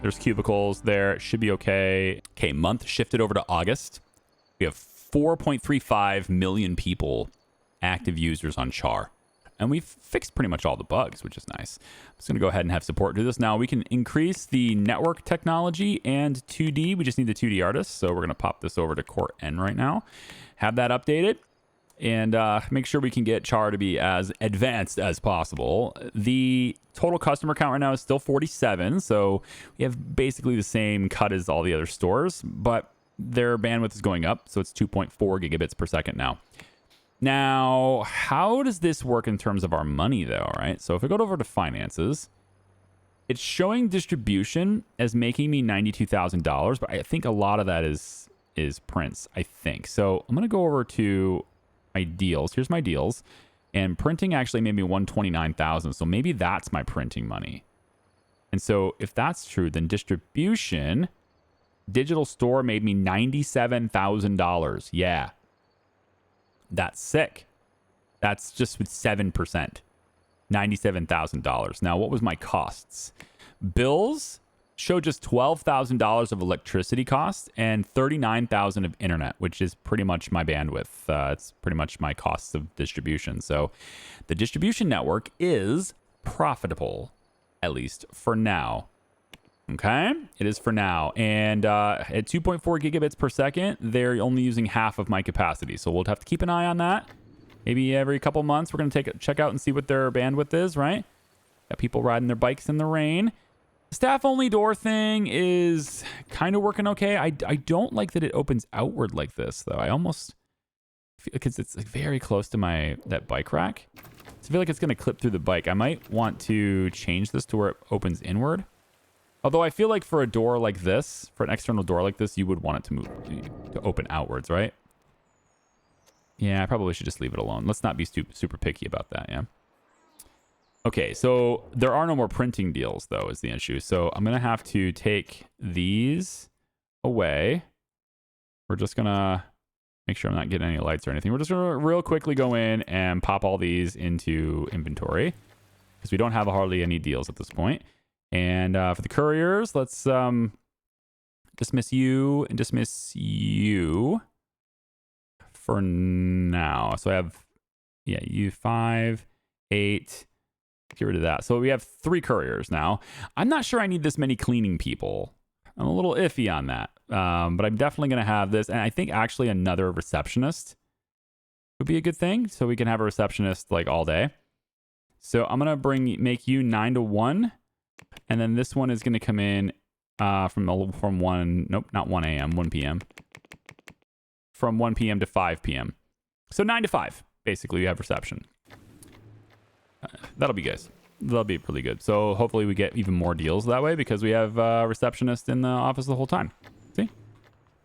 There's cubicles there. It should be okay. Okay, month shifted over to August. We have 4.35 million people, active users on Char. And we've fixed pretty much all the bugs, which is nice. I'm just going to go ahead and have support do this. Now we can increase the network technology and 2D. We just need the 2D artist. So we're going to pop this over to Core N right now. Have that updated. And make sure we can get Char to be as advanced as possible. The total customer count right now is still 47. So we have basically the same cut as all the other stores. But their bandwidth is going up. So it's 2.4 gigabits per second now. Now, how does this work in terms of our money, though, right? So if we go over to finances, it's showing distribution as making me $92,000, but I think a lot of that is prints, I think. So I'm going to go over to my deals. Here's my deals. And printing actually made me $129,000. So maybe that's my printing money. And so if that's true, then distribution, digital store made me $97,000. Yeah. That's sick. That's just with 7%. $97,000. Now, what was my costs? Bills show just $12,000 of electricity costs and $39,000 of internet, which is pretty much my bandwidth. It's pretty much my costs of distribution. So the distribution network is profitable, at least for now. Okay, it is for now. And at 2.4 gigabits per second, they're only using half of my capacity. So we'll have to keep an eye on that. Maybe every couple months, we're going to check out and see what their bandwidth is, right? Got people riding their bikes in the rain. Staff only door thing is kind of working okay. I don't like that it opens outward like this though. I almost feel because it's like very close to that bike rack. So I feel like it's going to clip through the bike. I might want to change this to where it opens inward. Although I feel like for a door like this, for an external door like this, you would want it to move to open outwards, right? Yeah, I probably should just leave it alone. Let's not be super picky about that, yeah. Okay, so there are no more printing deals, though, is the issue. So I'm going to have to take these away. We're just going to make sure I'm not getting any lights or anything. We're just going to real quickly go in and pop all these into inventory because we don't have hardly any deals at this point. And for the couriers, let's dismiss you and dismiss you for now. So I have, yeah, you 5, 8... Get rid of that. So we have 3 couriers now. I'm not sure I need this many cleaning people. I'm a little iffy on that. But I'm definitely going to have this. And I think actually another receptionist would be a good thing. So we can have a receptionist like all day. So I'm going to make you 9 to 1. And then this one is going to come in from 1, nope, not 1 a.m., 1 p.m. From 1 p.m. to 5 p.m. So 9 to 5, basically, you have reception. That'll be good. That'll be really good. So hopefully we get even more deals that way because we have a receptionist in the office the whole time. See?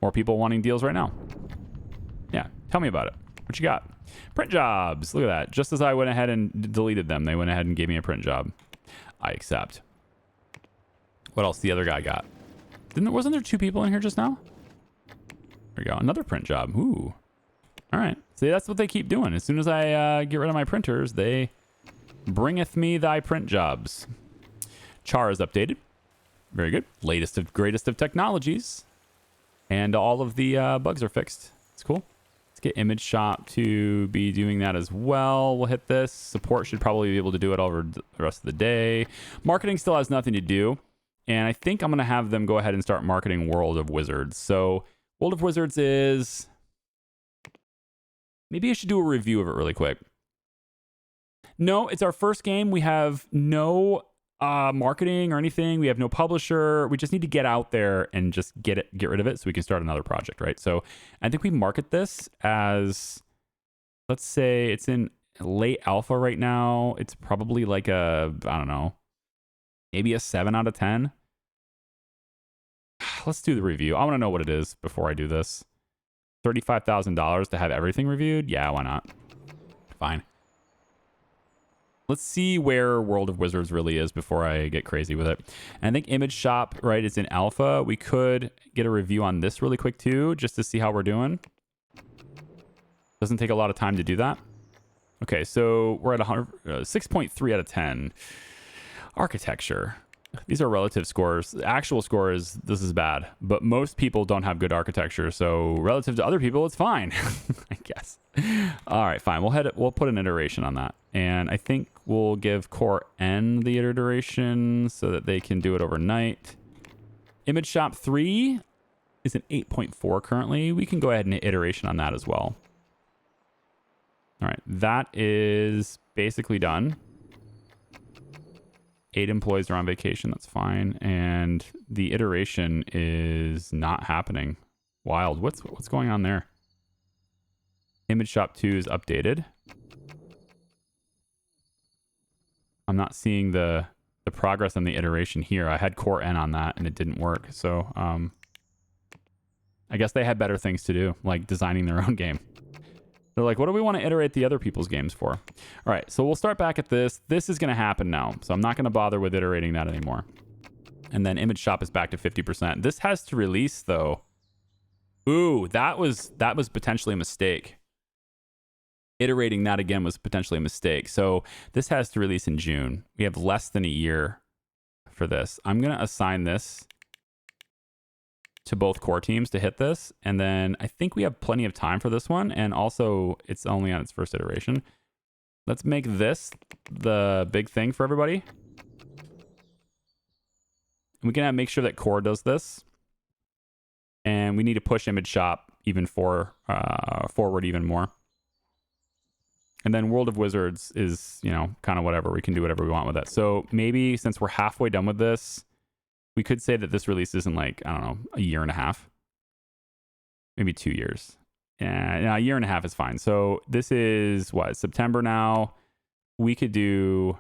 More people wanting deals right now. Yeah. Tell me about it. What you got? Print jobs. Look at that. Just as I went ahead and deleted them, they went ahead and gave me a print job. I accept. What else the other guy got? Wasn't there 2 people in here just now? There we go. Another print job. Ooh. All right. See, that's what they keep doing. As soon as I get rid of my printers, they bringeth me thy print jobs. Char is updated. Very good. Latest of greatest of technologies. And all of the bugs are fixed. It's cool. Let's get Image Shop to be doing that as well. We'll hit this. Support should probably be able to do it over the rest of the day. Marketing still has nothing to do. And I think I'm going to have them go ahead and start marketing World of Wizards. So World of Wizards is... Maybe I should do a review of it really quick. No, it's our first game. We have no marketing or anything. We have no publisher. We just need to get out there and just get rid of it so we can start another project, right? So I think we market this as, let's say it's in late alpha right now. It's probably like I don't know, maybe a 7 out of 10. Let's do the review. I want to know what it is before I do this. $35,000 to have everything reviewed? Yeah, why not? Fine. Let's see where World of Wizards really is before I get crazy with it. And I think Image Shop, right, is in alpha. We could get a review on this really quick too, just to see how we're doing. Doesn't take a lot of time to do that. Okay, so we're at 6.3 out of 10. Architecture. These are relative scores. The actual score is, this is bad. But most people don't have good architecture, so relative to other people, it's fine, I guess. All right, fine. We'll put an iteration on that. And I think we'll give Core N the iteration so that they can do it overnight. Image Shop 3 is an 8.4 currently. We can go ahead and hit iteration on that as well. All right, that is basically done. 8 employees are on vacation. That's fine. And the iteration is not happening. Wild. What's going on there? Image Shop 2 is updated. I'm not seeing the progress on the iteration here. I had Core N on that and it didn't work. So I guess they had better things to do, like designing their own game. They're like, what do we want to iterate the other people's games for? All right, so we'll start back at this. This is going to happen now, so I'm not going to bother with iterating that anymore. And then Image Shop is back to 50%. This has to release, though. Ooh, that was potentially a mistake. Iterating that again was potentially a mistake. So this has to release in June. We have less than a year for this. I'm going to assign this to both core teams to hit this. And then I think we have plenty of time for this one. And also it's only on its first iteration. Let's make this the big thing for everybody. And we can make sure that core does this. And we need to push Image Shop even forward even more. And then World of Wizards is, you know, kind of whatever. We can do whatever we want with it. So maybe since we're halfway done with this, we could say that this release isn't like, I don't know, a year and a half, maybe 2 years. Yeah, a year and a half is fine. So this is what, September now. We could do,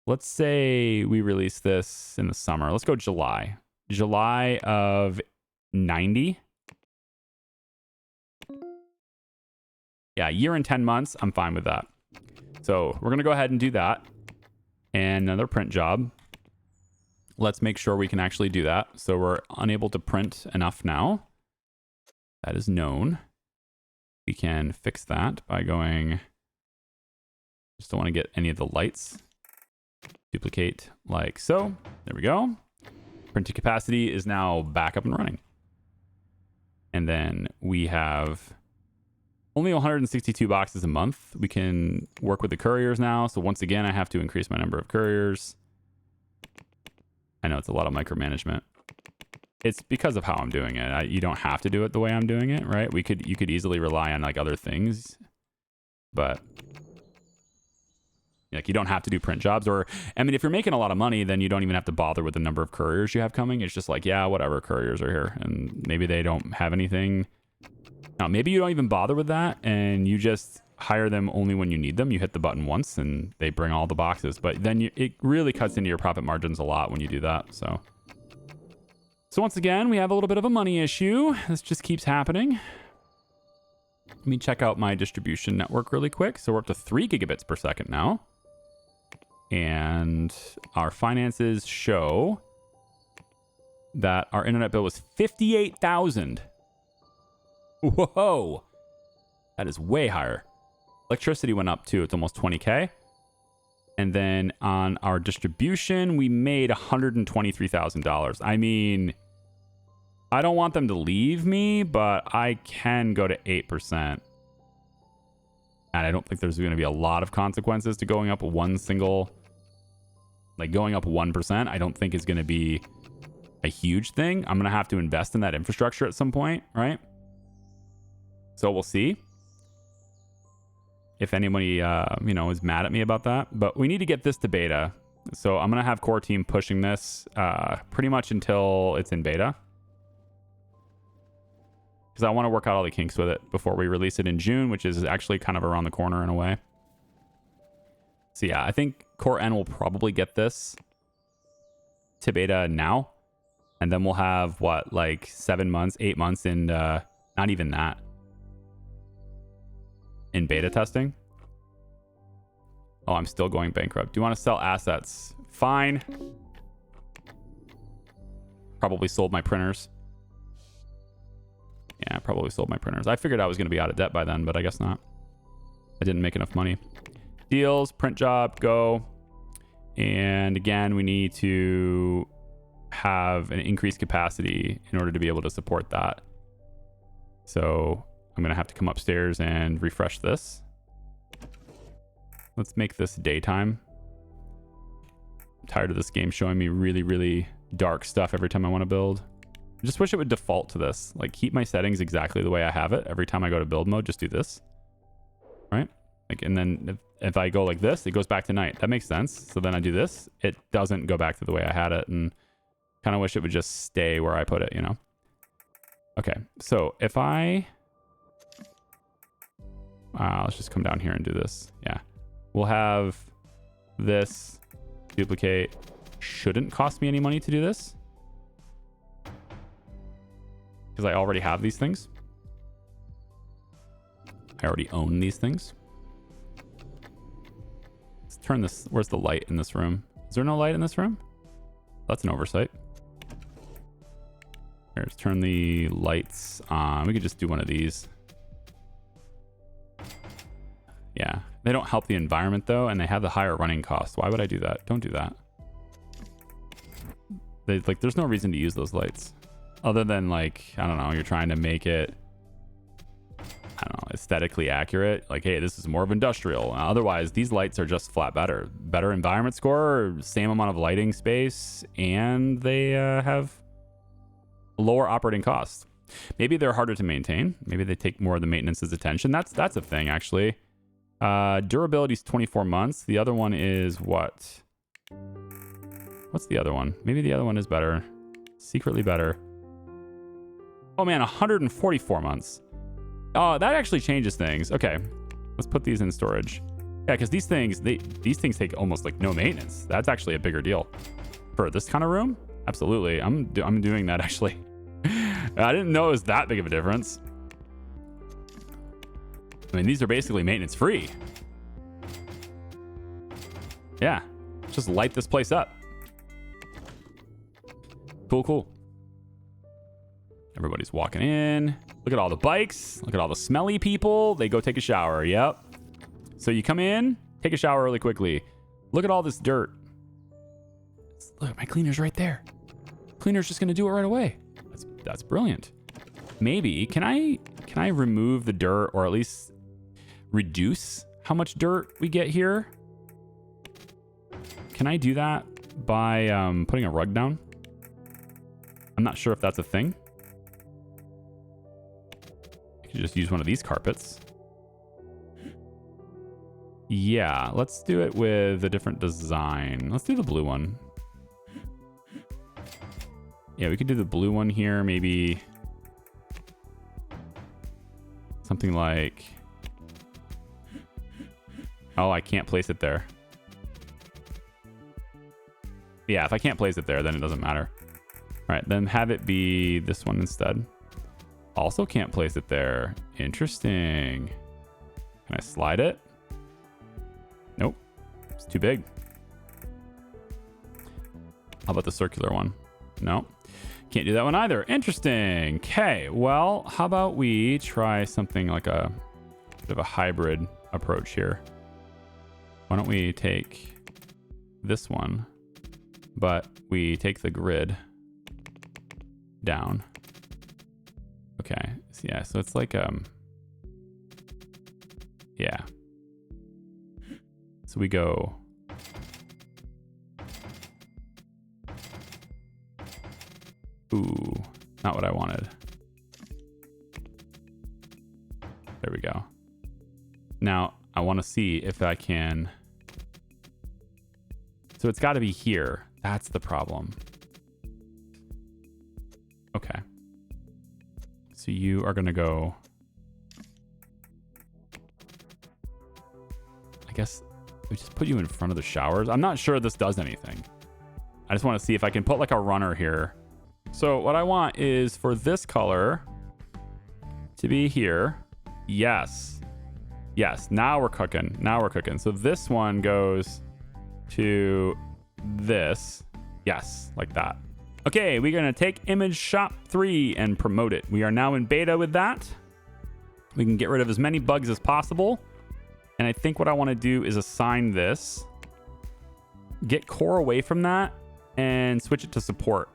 let's say we release this in the summer. Let's go July. July of 90. Yeah, a year and 10 months. I'm fine with that. So we're going to go ahead and do that. And another print job. Let's make sure we can actually do that. So we're unable to print enough now. That is known. We can fix that by going, just don't want to get any of the lights. Duplicate like so. There we go. Printing capacity is now back up and running. And then we have only 162 boxes a month. We can work with the couriers now. So once again, I have to increase my number of couriers. I know it's a lot of micromanagement. It's because of how I'm doing it. You don't have to do it the way I'm doing it, right? You could easily rely on like other things, but like you don't have to do print jobs. Or I mean, if you're making a lot of money, then you don't even have to bother with the number of couriers you have coming. It's just like, yeah, whatever, couriers are here, and maybe they don't have anything. Now, maybe you don't even bother with that, and you just hire them only when you need them. You hit the button once, and they bring all the boxes. But then it really cuts into your profit margins a lot when you do that. So once again, we have a little bit of a money issue. This just keeps happening. Let me check out my distribution network really quick. So we're up to 3 gigabits per second now. And our finances show that our internet bill was $58,000. Whoa. That is way higher. Electricity went up too. It's almost 20K. And then on our distribution, we made $123,000. I mean, I don't want them to leave me, but I can go to 8%. And I don't think there's going to be a lot of consequences to going up one single, like going up 1%. I don't think is going to be a huge thing. I'm going to have to invest in that infrastructure at some point, right? So we'll see if anybody, is mad at me about that. But we need to get this to beta. So I'm going to have core team pushing this pretty much until it's in beta. Because I want to work out all the kinks with it before we release it in June, which is actually kind of around the corner in a way. So yeah, I think Core N will probably get this to beta now. And then we'll have, what, like 7 months, 8 months in, not even that, in beta testing. Oh, I'm still going bankrupt. Do you want to sell assets? Fine. Probably sold my printers. Yeah, probably sold my printers. I figured I was going to be out of debt by then, but I guess not. I didn't make enough money. Deals, print job, go. And again, we need to have an increased capacity in order to be able to support that. So I'm going to have to come upstairs and refresh this. Let's make this daytime. I'm tired of this game showing me really, really dark stuff every time I want to build. I just wish it would default to this. Like, keep my settings exactly the way I have it. Every time I go to build mode, just do this. Right? Like, and then if I go like this, it goes back to night. That makes sense. So then I do this. It doesn't go back to the way I had it. And kind of wish it would just stay where I put it, you know? Okay. So if I... let's just come down here and do this. Yeah. We'll have this duplicate. Shouldn't cost me any money to do this, because I already have these things. I already own these things. Let's turn this. Where's the light in this room? Is there no light in this room? That's an oversight. Here, let's turn the lights on. We could just do one of these. Yeah, they don't help the environment though, and they have the higher running cost. Why would I do that? Don't do that. There's no reason to use those lights. Other than, like, I don't know, you're trying to make it, I don't know, aesthetically accurate. Like, hey, this is more of industrial. Otherwise, these lights are just flat better. Better environment score, same amount of lighting space, and they have lower operating costs. Maybe they're harder to maintain. Maybe they take more of the maintenance's attention. That's a thing, actually. Durability is 24 months. The other one is what? What's the other one? Maybe the other one is better. Secretly better. Oh man, 144 months. Oh, that actually changes things. Okay, let's put these in storage. Yeah, because these things take almost like no maintenance. That's actually a bigger deal for this kind of room. Absolutely, I'm doing that actually. I didn't know it was that big of a difference. I mean, these are basically maintenance free. Yeah, just light this place up. Cool. Everybody's walking in. Look at all the bikes. Look at all the smelly people. They go take a shower. Yep. So you come in, take a shower really quickly. Look at all this dirt. Look, my cleaner's right there. Cleaner's just gonna do it right away. That's brilliant. Maybe can I remove the dirt, or at least reduce how much dirt we get here? Can I do that by putting a rug down? I'm not sure if that's a thing. I could just use one of these carpets. Yeah, let's do it with a different design. Let's do the blue one. Yeah, we could do the blue one here. Maybe something like... Oh, I can't place it there. Yeah, if I can't place it there, then it doesn't matter. All right, then have it be this one instead. Also can't place it there. Interesting. Can I slide it? Nope. It's too big. How about the circular one? No. Can't do that one either. Interesting. Okay, well, how about we try something like a bit of a hybrid approach here. Why don't we take this one, but we take the grid down. Okay. So yeah, so it's like yeah. So we go ooh, not what I wanted. There we go. Now I want to see if I can. So it's got to be here. That's the problem. Okay. So you are going to go. I guess we just put you in front of the showers. I'm not sure this does anything. I just want to see if I can put like a runner here. So what I want is for this color to be here. Yes. Yes. Now we're cooking. Now we're cooking. So this one goes to this. Yes. Like that. Okay, we're going to take Image Shop 3 and promote it. We are now in beta with that. We can get rid of as many bugs as possible. And I think what I want to do is assign this, get core away from that, and switch it to support.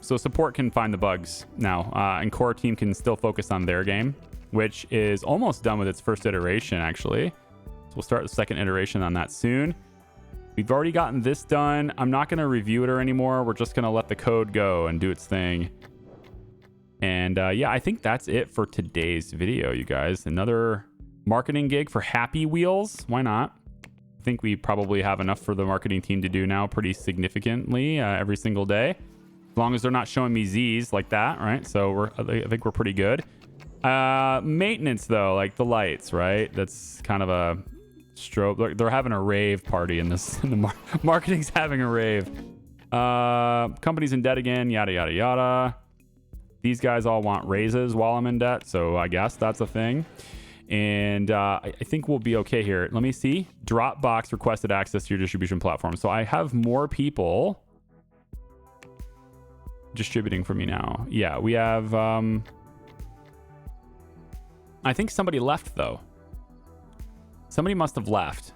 So support can find the bugs now, and core team can still focus on their game, which is almost done with its first iteration, actually. So we'll start the second iteration on that soon. We've already gotten this done. I'm not going to review it or anymore. We're just going to let the code go and do its thing. And yeah, I think that's it for today's video, you guys. Another marketing gig for Happy Wheels. Why not? I think we probably have enough for the marketing team to do now pretty significantly every single day. As long as they're not showing me Z's like that, right? So I think we're pretty good. Maintenance, though, like the lights, right? That's kind of a... strobe. They're having a rave party in this. Marketing's having a rave. Company's in debt again. Yada yada yada. These guys all want raises while I'm in debt, so I guess that's a thing. And I think we'll be okay here. Let me see. Dropbox requested access to your distribution platform. So I have more people distributing for me now. Yeah, we have. I think somebody left though. Somebody must have left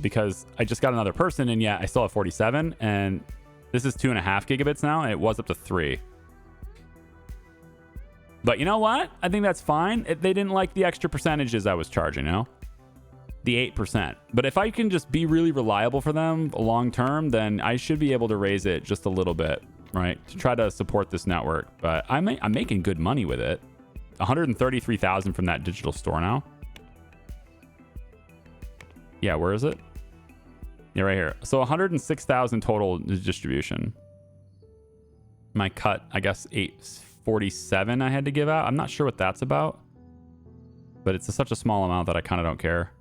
because I just got another person, and yeah, I still have 47, and this is 2.5 gigabits now, and it was up to 3. But you know what? I think that's fine. They didn't like the extra percentages I was charging, you know? The 8%. But if I can just be really reliable for them long term, then I should be able to raise it just a little bit, right? To try to support this network. But I'm making good money with it. 133,000 from that digital store now. Yeah, where is it? Yeah, right here. So 106,000 total distribution. My cut, I guess 847 I had to give out. I'm not sure what that's about, but it's such a small amount that I kind of don't care.